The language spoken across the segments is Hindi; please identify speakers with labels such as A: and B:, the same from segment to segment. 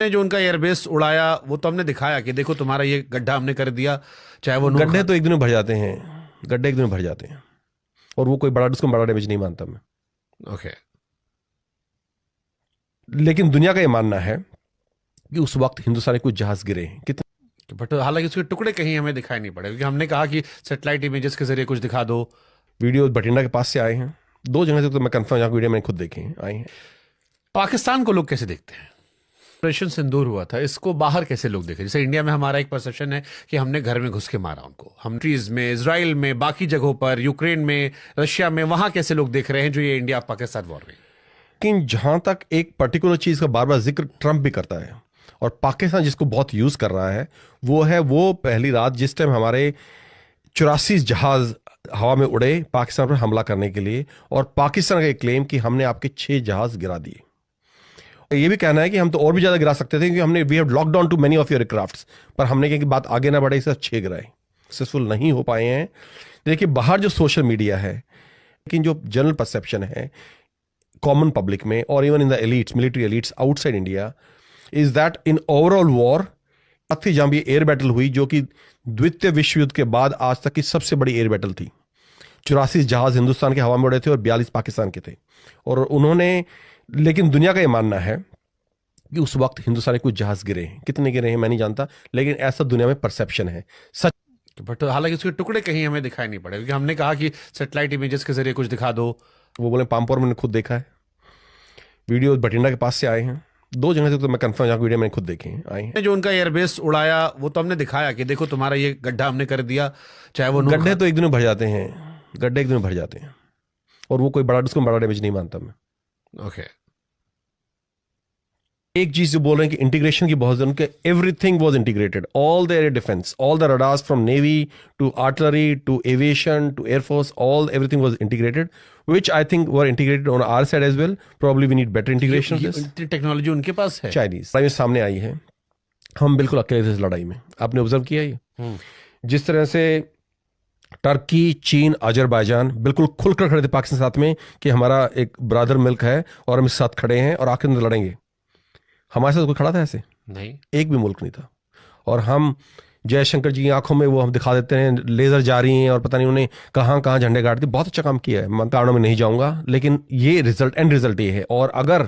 A: ने जो उनका एयरबेस उड़ाया वो तो हमने दिखाया कि देखो तुम्हारा ये गड्ढा हमने कर दिया, चाहे वो
B: गड्ढे तो एक दिन में भर जाते हैं, गड्ढे एक दिन में भर जाते हैं, और वो कोई उसको बड़ा डैमेज नहीं मानता मैं।
A: ओके।
B: लेकिन दुनिया का ये मानना है कि उस वक्त हिंदुस्तानी कुछ जहाज गिरे हैं कितने,
A: बट हालांकि उसके टुकड़े कहीं हमें दिखाई नहीं पड़े, क्योंकि हमने कहा कि सैटेलाइट इमेजेस के जरिए कुछ दिखा दो।
B: वीडियो बठिंडा के पास से आए हैं, 2 जगह से तो मैं कंफर्म, यहाँ वीडियो मैंने खुद देखे हैं, आए हैं।
A: पाकिस्तान को लोग कैसे देखते हैं? ऑपरेशन सिंदूर हुआ था, इसको बाहर कैसे लोग देखे? जैसे इंडिया में हमारा एक परसेप्शन है कि हमने घर में घुस के मारा उनको, हम ट्रीज में, इजराइल में, बाकी जगहों पर, यूक्रेन में, रशिया में, वहां कैसे लोग देख रहे हैं जो ये इंडिया पाकिस्तान वॉर में?
B: लेकिन जहां तक एक पर्टिकुलर चीज का बार बार जिक्र ट्रंप भी करता है, और पाकिस्तान जिसको बहुत यूज कर रहा है, वो है वो पहली रात जिस टाइम हमारे 84 जहाज हवा में उड़े पाकिस्तान पर हमला करने के लिए, और पाकिस्तान का एक क्लेम कि हमने आपके 6 जहाज गिरा दिए। ये भी कहना है कि हम तो और भी ज्यादा गिरा सकते थे, क्योंकि हमने we have locked down to many of your aircrafts, पर हमने कहा कि बात आगे ना बढ़े, इसे 6 गिराए, सक्सेसफुल नहीं हो पाए हैं। देखिए बाहर जो सोशल मीडिया है, लेकिन जो जनरल परसेप्शन है कॉमन पब्लिक में, और even in the elites, military elites outside India, is that in overall war, जहां भी एयर बैटल हुई, जो कि द्वितीय विश्व युद्ध के बाद आज तक की सबसे बड़ी एयर बैटल थी। 84 जहाज हिंदुस्तान के हवा में उड़े थे और 42 पाकिस्तान के थे, और उन्होंने, लेकिन दुनिया का ये मानना है कि उस वक्त हिंदुस्तानी कुछ जहाज गिरे हैं, कितने गिरे हैं मैं नहीं जानता, लेकिन ऐसा दुनिया में परसेप्शन है सच।
A: बट हालांकि उसके टुकड़े कहीं हमें दिखाई नहीं पड़े, क्योंकि हमने कहा कि सैटेलाइट इमेजेस के जरिए कुछ दिखा दो।
B: वो बोले पामपोर मैंने खुद देखा है, वीडियो बठिंडा के पास से आए हैं, 2 जगह से तो मैं कंफर्म, यहाँ वीडियो मैंने खुद देखे हैं, आए हैं।
A: जो उनका एयरबेस उड़ाया वो तो हमने दिखाया कि देखो तुम्हारा ये गड्ढा हमने कर दिया, चाहे वो
B: गड्ढे तो एक दिन में भर जाते हैं, गड्ढे एक दिन में भर जाते हैं, और वो कोई उसको बड़ा डैमेज नहीं मानता मैं।
A: ओके।
B: एक चीज जो बोल रहे हैं कि इंटीग्रेशन की बहुत जरूरत है, everything was integrated, all the air defence, all the radars from navy to artillery to aviation to air force, all everything was integrated, which I think were integrated on our side as well. Probably we need better integration of this.
A: Technology उनके पास है।
B: चाइनीज लड़ाई में सामने आई है, हम बिल्कुल अकेले थे इस लड़ाई में, आपने ऑब्जर्व किया ये जिस तरह से टर्की, चीन, अजरबैजान बिल्कुल खुलकर खड़े थे पाकिस्तान के साथ में कि हमारा एक ब्रदर मुल्क है और हम इसके साथ खड़े हैं और आखिर में लड़ेंगे। हमारे साथ कोई खड़ा था ऐसे? नहीं, एक भी मुल्क नहीं था। और हम जयशंकर जी की आंखों में वो हम दिखा देते हैं, लेजर जा रही हैं और पता नहीं उन्हें कहाँ कहाँ झंडे गाड़ दिए, बहुत अच्छा काम किया है, मैं कारणों में नहीं जाऊंगा, लेकिन ये रिजल्ट, एंड रिजल्ट ये है। और अगर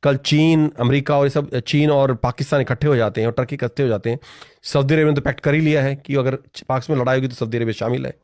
B: कल चीन, अमेरिका और ये सब, चीन और पाकिस्तान इकट्ठे हो जाते हैं और टर्की इकट्ठे हो जाते हैं, सऊदी अरेबिया ने तो पैक्ट कर ही लिया है कि अगर पाकिस्तान में लड़ाई होगी तो सऊदी अरेबिया शामिल है,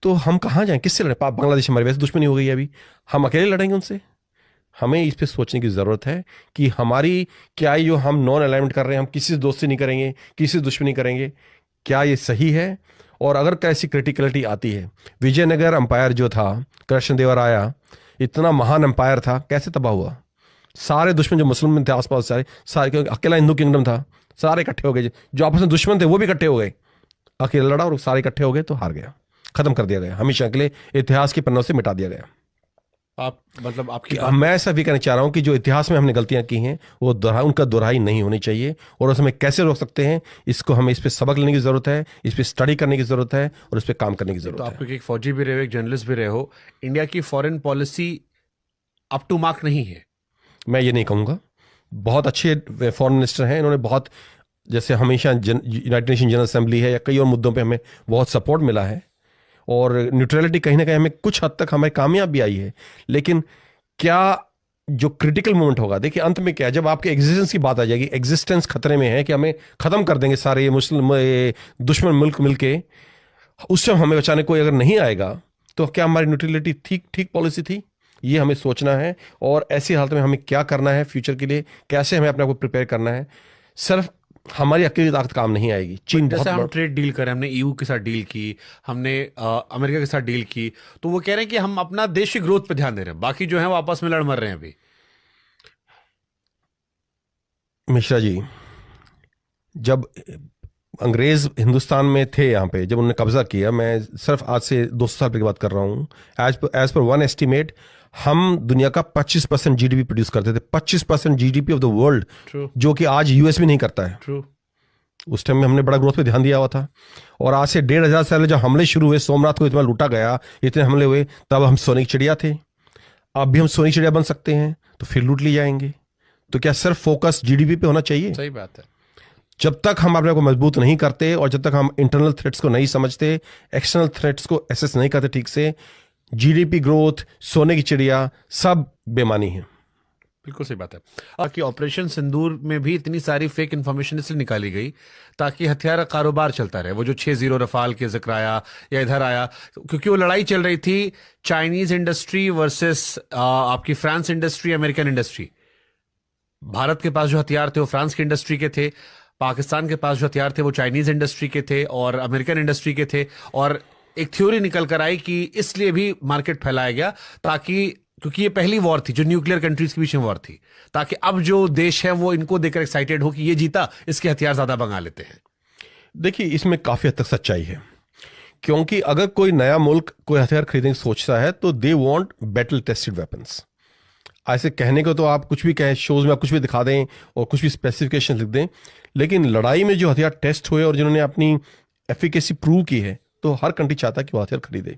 B: तो हम कहाँ जाएं, किससे लड़ें? बांग्लादेश हमारी वैसे दुश्मनी हो गई है, अभी हम अकेले लड़ेंगे उनसे? हमें इस पे सोचने की ज़रूरत है कि हमारी क्या ये जो हम नॉन अलाइनमेंट कर रहे हैं, हम किसी से दोस्ती नहीं करेंगे, किसी से दुश्मनी करेंगे, क्या ये सही है? और अगर कैसी क्रिटिकलिटी आती है, विजयनगर अंपायर जो था, कृष्णदेवराया इतना महान अंपायर था, कैसे तबाह हुआ? सारे दुश्मन जो मुसलमान थे आसपास सारे, क्योंकि अकेला हिंदू किंगडम था, सारे इकट्ठे हो गए, जो आपस में दुश्मन थे वो भी इकट्ठे हो गए, अकेला लड़ा और सारे इकट्ठे हो गए तो हार गया, खत्म कर दिया गया, हमेशा के लिए इतिहास के पन्नों से मिटा दिया गया।
A: आप मतलब आपकी
B: मैं ऐसा भी कहना चाह रहा हूं कि जो इतिहास में हमने गलतियां की हैं वो उनका दोहराई नहीं होनी चाहिए, और उसे हमें कैसे रोक सकते हैं, इसको हमें इस पे सबक लेने की जरूरत है, इस पे स्टडी करने की जरूरत है और इस पे काम करने की जरूरत है।
A: तो आप एक फौजी भी रहे हो, एक जर्नलिस्ट भी रहे हो, इंडिया की foreign policy up to mark नहीं है? मैं
B: ये नहीं कहूंगा, बहुत अच्छे फॉरेन मिनिस्टर हैं, इन्होंने बहुत, जैसे हमेशा यूनाइटेड नेशन जनरल असेंबली है या कई और मुद्दों पर हमें बहुत सपोर्ट मिला है, और न्यूट्रलिटी कहीं ना कहीं हमें कुछ हद तक हमें कामयाब भी आई है। लेकिन क्या जो क्रिटिकल मोमेंट होगा, देखिए अंत में क्या है, जब आपके एग्जिस्टेंस की बात आ जाएगी, एग्जिस्टेंस खतरे में है कि हमें खत्म कर देंगे सारे ये मुस्लिम दुश्मन मुल्क मिलके, उस समय हमें बचाने कोई अगर नहीं आएगा, तो क्या हमारी न्यूट्रलिटी ठीक पॉलिसी थी? ये हमें सोचना है, और ऐसी हालत में हमें क्या करना है फ्यूचर के लिए, कैसे हमें अपने आप को प्रिपेयर करना है। सिर्फ हमारी अकेली ताकत काम नहीं आएगी। चीन
A: जैसे हम ट्रेड डील करें, हमने ईयू के साथ डील की, हमने अमेरिका के साथ डील की, तो वो कह रहे हैं कि हम अपना देश की ग्रोथ पे ध्यान दे रहे हैं, बाकी जो है वो आपस में लड़ मर रहे हैं अभी।
B: मिश्रा जी, जब अंग्रेज हिंदुस्तान में थे, यहाँ पे जब उन्होंने कब्जा किया, मैं सिर्फ आज से 200 साल की बात कर रहा हूँ, एज पर वन एस्टिमेट हम दुनिया का 25% जीडीपी प्रोड्यूस करते थे, 25% जीडीपी ऑफ द वर्ल्ड, जो कि आज यूएस भी नहीं करता है। True. उस टाइम में हमने बड़ा ग्रोथ पे ध्यान दिया हुआ था। और आज से 1500 साल जब हमले शुरू हुए, सोमनाथ को इतना लूटा गया, इतने हमले हुए, तब हम सोने की चिड़िया थे। अब भी हम सोने की चिड़िया बन सकते हैं, तो फिर लूट ली जाएंगे। तो क्या सिर्फ फोकस जीडीपी पे होना चाहिए?
A: सही बात है।
B: जब तक हम अपने को मजबूत नहीं करते और जब तक हम इंटरनल थ्रेट्स को नहीं समझते, एक्सटर्नल थ्रेट्स को एसेस नहीं करते ठीक से, जीडीपी ग्रोथ, सोने की चिड़िया, सब बेमानी है।
A: बिल्कुल सही बात है। और कि ऑपरेशन सिंदूर में भी इतनी सारी फेक इंफॉर्मेशन इसलिए निकाली गई ताकि हथियार का कारोबार चलता रहे। वो जो 6-0 रफाल के जिक्र आया या इधर आया, क्योंकि वो लड़ाई चल रही थी चाइनीज इंडस्ट्री वर्सेस आपकी France industry, American industry. Bharat के पास जो हथियार थे वो फ्रांस की इंडस्ट्री के थे, पाकिस्तान के पास जो हथियार थे वो चाइनीज इंडस्ट्री के थे और अमेरिकन इंडस्ट्री के थे। और एक थ्योरी निकल कर आई कि इसलिए भी मार्केट फैलाया गया ताकि, क्योंकि ये पहली वॉर थी जो न्यूक्लियर कंट्रीज के बीच में वॉर थी, ताकि अब जो देश है वो इनको देखकर एक्साइटेड हो कि ये जीता, इसके हथियार ज्यादा मंगा लेते हैं।
B: देखिए, इसमें काफी हद तक सच्चाई है, क्योंकि अगर कोई नया मुल्क कोई हथियार खरीदने की सोचता है तो they want battle tested weapons. ऐसे कहने को तो आप कुछ भी कहें, शोज में आप कुछ भी दिखा दें और कुछ भी स्पेसिफिकेशन लिख दें, लेकिन लड़ाई में जो हथियार टेस्ट हुए और जिन्होंने अपनी एफिकेसी प्रूव की है, तो हर कंट्री चाहता है कि वो हथियार खरीदे।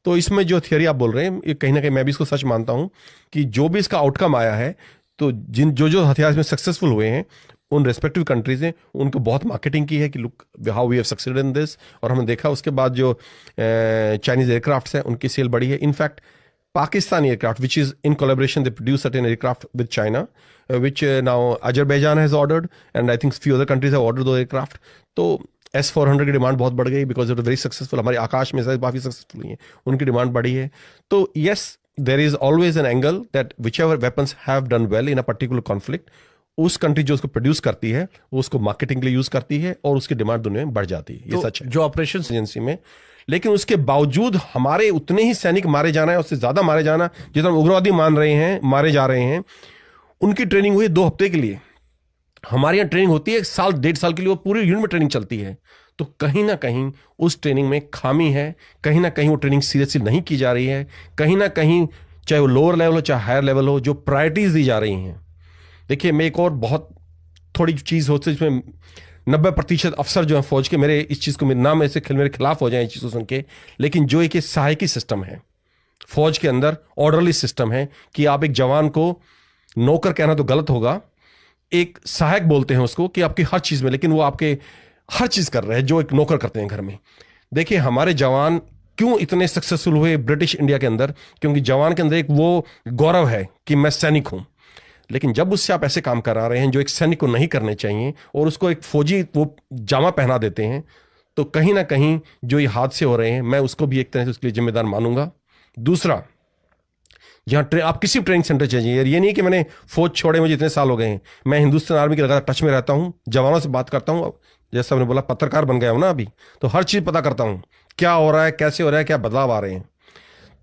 B: तो इसमें जो थियरी आप बोल रहे हैं, ये कहीं ना कहीं मैं भी इसको सच मानता हूं कि जो भी इसका आउटकम आया है, तो जो हथियार इसमें सक्सेसफुल हुए हैं उन रेस्पेक्टिव कंट्रीज ने उनको बहुत मार्केटिंग की है कि look how we have succeeded in this. और हमने देखा उसके बाद जो चाइनीज एयरक्राफ्ट्स हैं उनकी सेल बढ़ी है। In fact Pakistani aircraft, which is in collaboration, they produce certain aircraft with China, which now Azerbaijan has ordered, and I think few other countries have ordered those aircraft. तो S-400 की डिमांड बहुत बढ़ गई बिकॉज इट वेरी सक्सेसफुल। हमारे आकाश में काफी सक्सेसफुल हुई है, उनकी डिमांड बढ़ी है। तो yes, there is always an angle that whichever weapons have done well in a particular conflict, उस कंट्री जो उसको प्रोड्यूस करती है वो उसको मार्केटिंग के लिए यूज करती है और उसकी डिमांड दुनिया में बढ़ जाती है। ये सच है
A: जो ऑपरेशन
B: एजेंसी में। लेकिन उसके बावजूद हमारे उतने ही सैनिक मारे जाना है, उससे ज्यादा मारे जाना, जितना उग्रवादी मान रहे हैं, मारे जा रहे हैं। उनकी ट्रेनिंग हुई 2 हफ्ते के लिए, हमारे यहाँ ट्रेनिंग होती है 1 साल 1.5 साल के लिए, वो पूरी यूनिट में ट्रेनिंग चलती है। तो कहीं ना कहीं उस ट्रेनिंग में खामी है, कहीं ना कहीं वो ट्रेनिंग सीरियसली नहीं की जा रही है, कहीं ना कहीं चाहे वो लोअर लेवल हो चाहे हायर लेवल हो, जो प्रायोरिटीज दी जा रही हैं। देखिए, मैं एक और बहुत थोड़ी चीज होती है जिसमें 90% अफसर जो हैं फौज के, मेरे इस चीज़ को नाम ऐसे मेरे खिलाफ हो जाए इस चीज़ को सुन के, लेकिन जो एक सहायकी सिस्टम है फौज के अंदर, ऑर्डरली सिस्टम है कि आप एक जवान को नौकर कहना तो गलत होगा, एक सहायक बोलते हैं उसको, कि आपकी हर चीज़ में, लेकिन वो आपके हर चीज़ कर रहे हैं जो एक नौकर करते हैं घर में। देखिए, हमारे जवान क्यों इतने सक्सेसफुल हुए ब्रिटिश इंडिया के अंदर, क्योंकि जवान के अंदर एक वो गौरव है कि मैं सैनिक हूं। लेकिन जब उससे आप ऐसे काम करा रहे हैं जो एक सैनिक को नहीं करने चाहिए और उसको एक फौजी वो जामा पहना देते हैं, तो कहीं ना कहीं जो ये हादसे हो रहे हैं, मैं उसको भी एक तरह से उसके लिए जिम्मेदार मानूंगा। दूसरा, जहाँ आप किसी ट्रेनिंग सेंटर चाहिए, ये नहीं कि मैंने फौज छोड़े मुझे इतने साल हो गए हैं, मैं हिंदुस्तान आर्मी के लगातार टच में रहता हूँ, जवानों से बात करता हूँ, जैसा मैंने बोला पत्रकार बन गया हूँ ना अभी, तो हर चीज़ पता करता हूँ क्या हो रहा है, कैसे हो रहा है, क्या बदलाव आ रहे हैं।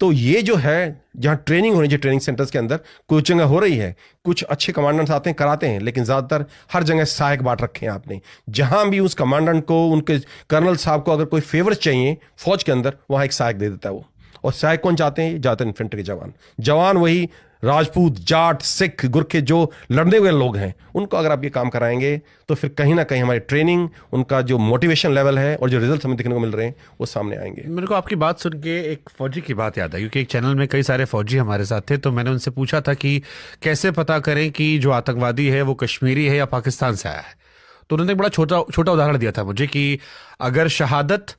B: तो ये जो है जहाँ ट्रेनिंग होनी चाहिए, ट्रेनिंग सेंटर्स के अंदर कुछ जगह हो रही है, कुछ अच्छे कमांडेंट्स आते हैं कराते हैं, लेकिन ज़्यादातर हर जगह सहायक बांट रखे हैं आपने। जहाँ भी उस कमांडेंट को, उनके कर्नल साहब को अगर कोई फेवर चाहिए फौज के अंदर, वहाँ एक सहायक दे देता है वो। और सहायक कौन चाहते हैं? ज़्यादातर इन्फेंट्री के जवान वही राजपूत, जाट, सिख, गुरखे जो लड़ने हुए लोग हैं, उनको अगर आप ये काम कराएंगे तो फिर कहीं ना कहीं हमारी ट्रेनिंग, उनका जो मोटिवेशन लेवल है और जो रिजल्ट हमें देखने को मिल रहे हैं वो सामने आएंगे।
A: मेरे को आपकी बात सुन के एक फौजी की बात याद आई, क्योंकि एक चैनल में कई सारे फौजी हमारे साथ थे, तो मैंने उनसे पूछा था कि कैसे पता करें कि जो आतंकवादी है वो कश्मीरी है या पाकिस्तान से आया है। तो उन्होंने एक बड़ा छोटा उदाहरण दिया था मुझे कि अगर शहादत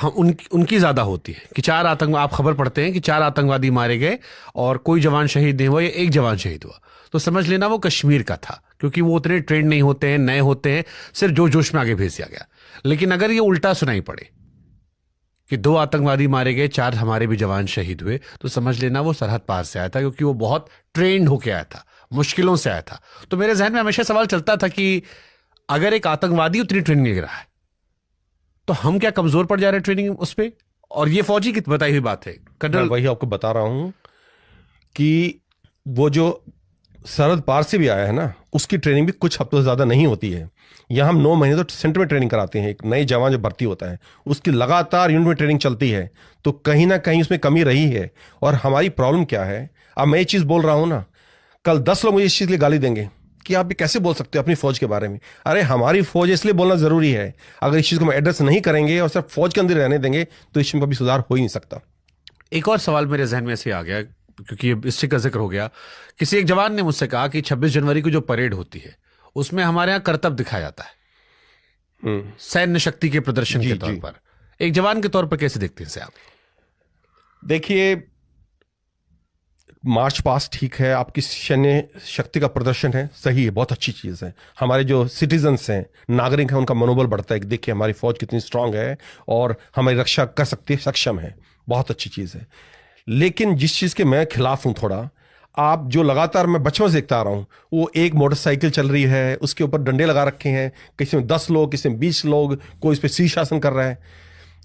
A: उनकी ज्यादा होती है कि 4 आतंकवादी, आप खबर पढ़ते हैं कि 4 आतंकवादी मारे गए और कोई जवान शहीद नहीं हुआ या 1 जवान शहीद हुआ, तो समझ लेना वो कश्मीर का था, क्योंकि वो उतने ट्रेंड नहीं होते हैं, नए होते हैं, सिर्फ जोश में आगे भेज दिया गया। लेकिन अगर ये उल्टा सुनाई पड़े कि 2 आतंकवादी मारे गए, 4 हमारे भी जवान शहीद हुए, तो समझ लेना वो सरहद पार से आया था, क्योंकि वो बहुत ट्रेंड होके आया था, मुश्किलों से आया था। तो मेरे जहन में हमेशा सवाल चलता था कि अगर एक आतंकवादी उतनी ट्रेनिंग ले रहा है तो हम क्या कमजोर पड़ जा रहे हैं ट्रेनिंग उस पर? और ये फौजी की बताई हुई बात है कर्नल।
B: वही आपको बता रहा हूं कि वो जो सरहद पार से भी आया है ना, उसकी ट्रेनिंग भी कुछ हफ्तों से ज्यादा नहीं होती है। यहाँ हम 9 महीने तो सेंटर में ट्रेनिंग कराते हैं। एक नए जवान जो भर्ती होता है उसकी लगातार यूनिट में ट्रेनिंग चलती है, तो कहीं ना कहीं उसमें कमी रही है। और हमारी प्रॉब्लम क्या है, अब मैं ये चीज बोल रहा हूं ना, कल 10 लोग मुझे इस चीज के लिए गाली देंगे कि आप भी कैसे बोल सकते हो अपनी फौज के बारे में। अरे हमारी फौज इसलिए बोलना जरूरी है, अगर इस चीज को हम एड्रेस नहीं करेंगे और सिर्फ फौज के अंदर रहने देंगे तो इस चीज में कभी सुधार हो ही नहीं सकता।
A: एक और सवाल मेरे जहन में से आ गया, क्योंकि ये इससे का जिक्र हो गया, किसी एक जवान ने मुझसे कहा कि 26 जनवरी को जो परेड होती है उसमें हमारे यहाँ करतब दिखाया जाता है, सैन्य शक्ति के प्रदर्शन के तौर पर। एक जवान के तौर पर कैसे देखते हैं इसे आप?
B: देखिए, मार्च पास्ट ठीक है, आपकी सैन्य शक्ति का प्रदर्शन है, सही है, बहुत अच्छी चीज़ है। हमारे जो सिटीजन्स हैं, नागरिक हैं, उनका मनोबल बढ़ता है कि देखिए हमारी फौज कितनी स्ट्रांग है और हमारी रक्षा कर सकती है, सक्षम है, बहुत अच्छी चीज़ है। लेकिन जिस चीज़ के मैं खिलाफ हूं थोड़ा, आप जो लगातार मैं बचपन से देखता आ रहा हूं, वो एक मोटरसाइकिल चल रही है, उसके ऊपर डंडे लगा रखे हैं, किसी में 10 लोग, किसी में 20 लोग, कोई इस पर शीर्षासन कर रहा है।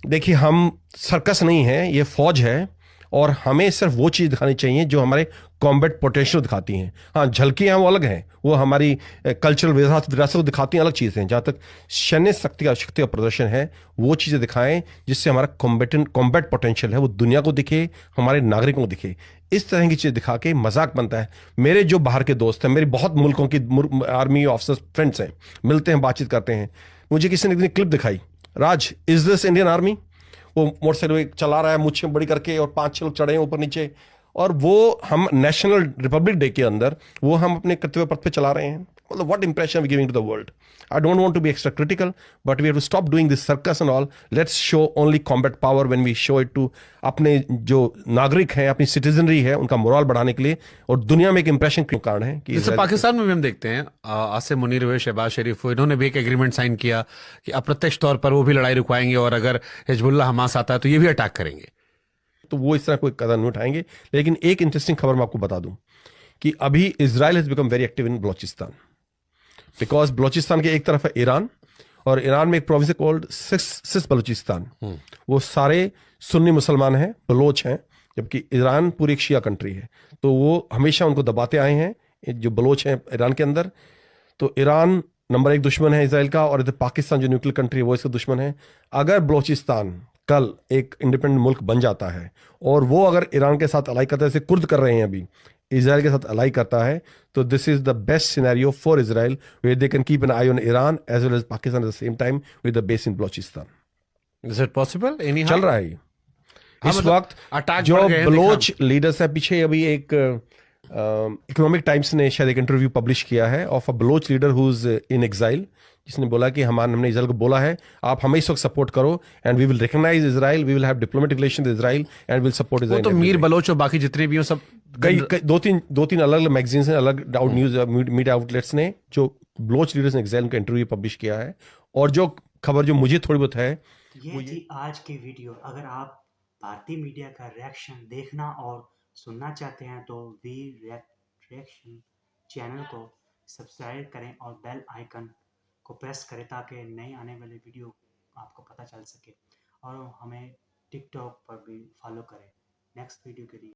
B: देखिए, हम सर्कस नहीं है, ये फौज है और हमें सिर्फ वो चीज़ दिखानी चाहिए जो हमारे कॉम्बैट पोटेंशियल दिखाती हैं। हाँ, झलकियाँ वो अलग हैं, वो हमारी कल्चरल विरासत को दिखाती हैं, अलग चीज़ें हैं। जहाँ तक सैन्य शक्ति का प्रदर्शन है, वो चीज़ें दिखाएं जिससे हमारा कॉम्बैट पोटेंशियल है वो दुनिया को दिखे, हमारे नागरिकों को दिखे। इस तरह की चीज़ दिखा के मजाक बनता है। मेरे जो बाहर के दोस्त हैं, मेरे बहुत मुल्कों की आर्मी ऑफिसर्स फ्रेंड्स हैं, मिलते हैं, बातचीत करते हैं। मुझे किसी ने एक क्लिप दिखाई, राज इज दिस इंडियन आर्मी? वो मोटरसाइकिल चला रहा है मुझे बड़ी करके और 5-6 लोग चढ़े हैं ऊपर नीचे, और वो हम नेशनल रिपब्लिक डे के अंदर वो हम अपने कर्तव्य पथ पे चला रहे हैं। मतलब what impression we giving to the world? I don't want to be extra critical, but we have to stop doing this circus and all. Let's show only combat power when we show it to अपने जो नागरिक हैं, अपनी सिटीजनरी है, उनका मोरल बढ़ाने के लिए, और दुनिया में एक इंप्रेशन के कारण है कि
A: जैसे पाकिस्तान में भी हम देखते हैं, आसिम मुनीर हुए, शहबाज शरीफ हुए, इन्होंने भी एक एग्रीमेंट साइन किया कि अप्रत्यक्ष तौर पर वो भी लड़ाई रुकवाएंगे और अगर हिजबुल्लाह हमास आता है तो ये भी अटैक करेंगे।
B: तो वो इस तरह कोई कदम नहीं उठाएंगे। लेकिन एक इंटरेस्टिंग खबर मैं आपको बता दूं कि अभी Israel has become very active in Balochistan, because Balochistan के एक तरफ है ईरान, और ईरान में एक प्रोविंस है कॉल्ड सिस बलूचिस्तान। वो सारे सुन्नी मुसलमान हैं, बलोच हैं, जबकि ईरान पूरी एक शिया कंट्री है। तो वो हमेशा उनको दबाते आए हैं जो बलोच हैं ईरान के अंदर। तो ईरान नंबर 1 दुश्मन है इसराइल का, और इधर पाकिस्तान जो न्यूक्लियर कंट्री है वो इसका दुश्मन है। अगर बलोचिस्तान कल एक इंडिपेंडेंट मुल्क बन जाता है और वो अगर ईरान के साथ अलाई करता है, जैसे कुर्द कर रहे हैं अभी, इजराइल के साथ अलाई करता है, तो this is the best scenario for Israel, where they can keep an eye on Iran as well as Pakistan at the same time with the base in Balochistan.
A: Is it possible?
B: चल रहा है इस
A: मतलब
B: वक्त।
A: अटैक
B: जो
A: बढ़ गए हैं,
B: बलोच लीडर्स है, पीछे अभी एक इकोनॉमिक टाइम्स ने शायद एक इंटरव्यू पब्लिश किया है of a Baloch leader who is in exile, जिसने बोला कि हमने इजराइल को बोला है आप हमें इस वक्त सपोर्ट करो and we will recognise Israel, we will have diplomatic relation with Israel and will support
A: वो
B: इजराइल।
A: तो मीर बलोच और बाकी जितने भी हो सब
B: कई दो तीन अलग अलग मैगजीन्स हैं, अलग न्यूज मीडिया आउटलेट्स ने जो बलोच लीडर्स ने एग्जाइल का इंटरव्यू पब्लिश किया है। और जो खबर जो मुझे थोड़ी बहुत है,
C: ये थी आज की वीडियो। अगर आप भारतीय मीडिया का रिएक्शन देखना और सुनना चाहते हैं तो वी रिएक्शन चैनल को सब्सक्राइब करें और बेल आइकन को प्रेस करें ताकि नए आने वाले वीडियो आपको पता चल सके, और हमें टिकटॉक पर भी फॉलो करें नेक्स्ट वीडियो के लिए।